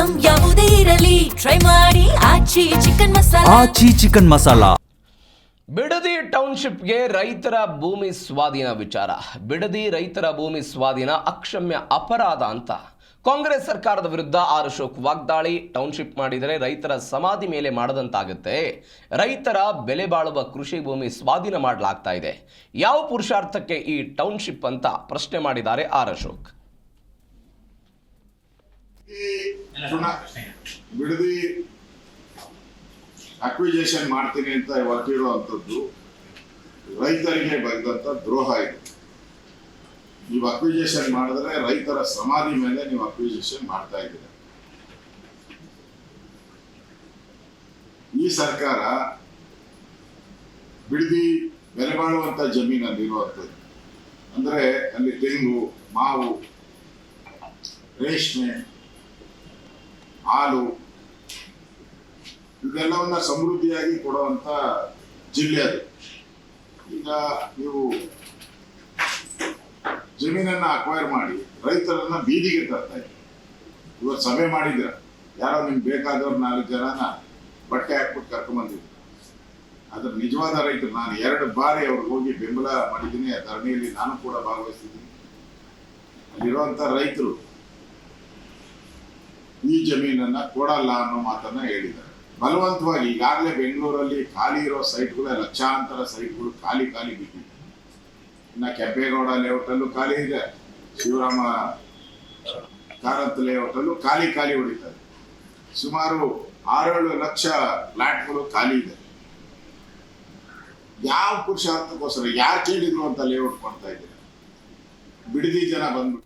Item ಯಾವುದೇ ಇರಲಿ try ಮಾಡಿ ಆಚಿ ಚಿಕನ್ ಮಸಾಲಾ. ಬಿಡದಿ ಟೌನ್ಶಿಪ್ಗೆ ರೈತರ ಭೂಮಿ ಸ್ವಾಧೀನ ವಿಚಾರ. ಬಿಡದಿ ರೈತರ ಭೂಮಿ ಸ್ವಾಧೀನ ಅಕ್ಷಮ್ಯ ಅಪರಾಧ ಅಂತ ಕಾಂಗ್ರೆಸ್ ಸರ್ಕಾರದ ವಿರುದ್ಧ ಆರ್ ಅಶೋಕ್ ವಾಗ್ದಾಳಿ. ಟೌನ್ಶಿಪ್ ಮಾಡಿದರೆ ರೈತರ ಸಮಾಧಿ ಮೇಲೆ ಮಾಡದಂತಾಗುತ್ತೆ. ರೈತರ ಬೆಲೆ ಬಾಳುವ ಕೃಷಿ ಭೂಮಿ ಸ್ವಾಧೀನ ಮಾಡಲಾಗ್ತಾ ಇದೆ. ಯಾವ ಪುರುಷಾರ್ಥಕ್ಕೆ ಈ ಟೌನ್ಶಿಪ್ ಅಂತ ಪ್ರಶ್ನೆ ಮಾಡಿದ್ದಾರೆ ಆರ್ ಅಶೋಕ್. ಬಿಡದಿ ಅಕ್ವಿಜೇಷನ್ ಮಾಡ್ತೀನಿ ಅಂತ ಹೊರಟಿರುವಂಥದ್ದು ರೈತರಿಗೆ ಬಗೆದಂತ ದ್ರೋಹ ಇದೆ. ನೀವು ಅಕ್ವಿಜೇಷನ್ ಮಾಡಿದ್ರೆ ರೈತರ ಸಮಾಧಿ ಮೇಲೆ ನೀವು ಅಕ್ವಿಜೇಷನ್ ಮಾಡ್ತಾ ಇದ್ದೀರ. ಈ ಸರ್ಕಾರ ಬಿಡದಿ ಬೆಲೆ ಬಾಳುವಂತ ಜಮೀನಲ್ಲಿ ಇರುವಂಥದ್ದು ಅಂದ್ರೆ ಅಲ್ಲಿ ತೆಂಗು, ಮಾವು, ರೇಷ್ಮೆ, ಹಾಲು ಇದೆಲ್ಲವನ್ನ ಸಮೃದ್ಧಿಯಾಗಿ ಕೊಡುವಂತ ಜಿಲ್ಲೆ ಅದು. ಈಗ ನೀವು ಜಮೀನನ್ನ ಅಕ್ವೈರ್ ಮಾಡಿ ರೈತರನ್ನ ಬೀದಿಗೆ ತರ್ತಾ ಇದ್ದೀವಿ. ಇವತ್ತು ಸಭೆ ಮಾಡಿದ್ರ, ಯಾರೋ ನಿಮ್ಗೆ ಬೇಕಾದವ್ರು 4 ಜನನ ಬಟ್ಟೆ ಹಾಕ್ಬಿಟ್ಟು ಕರ್ಕೊಂಡ್ಬಂದಿದ್ರು. ಅದ್ರ ನಿಜವಾದ ರೈತರು ನಾನು 2 ಬಾರಿ ಅವ್ರಿಗೆ ಹೋಗಿ ಬೆಂಬಲ ಮಾಡಿದ್ದೀನಿ. ಆ ಧರಣಿಯಲ್ಲಿ ನಾನು ಕೂಡ ಭಾಗವಹಿಸಿದ್ದೀನಿ. ಅಲ್ಲಿರುವಂತ ರೈತರು ಈ ಜಮೀನನ್ನ ಕೊಡಲ್ಲ ಅನ್ನೋ ಮಾತನ್ನ ಹೇಳಿದ್ದಾರೆ ಬಲವಂತವಾಗಿ. ಈಗಾಗಲೇ ಬೆಂಗಳೂರಲ್ಲಿ ಖಾಲಿ ಇರೋ ಸೈಟ್ಗಳು, ಲಕ್ಷಾಂತರ ಸೈಟ್ಗಳು ಖಾಲಿ ಬಿದ್ದಿದೆ. ಇನ್ನ ಕೆಂಪೇಗೌಡ ಲೇಔಟ್ ಅಲ್ಲೂ ಖಾಲಿ ಇದೆ, ಶಿವರಾಮ ಕಾರಂತ ಲೇಔಟ್ ಅಲ್ಲೂ ಖಾಲಿ ಹೊಡಿತಾರೆ. ಸುಮಾರು 6-7 ಲಕ್ಷ ಫ್ಲಾಟ್ಗಳು ಖಾಲಿ ಇದೆ. ಯಾವ ಪುರುಷಾರ್ಥಕ್ಕೋಸ್ಕರ ಯಾರು ಕೇಳಿದ್ರು ಅಂತ ಲೇಔಟ್ ಮಾಡ್ತಾ ಇದ್ದಾರೆ. ಬಿಡದಿ ಜನ ಬಂದ್ಬಿಟ್ಟು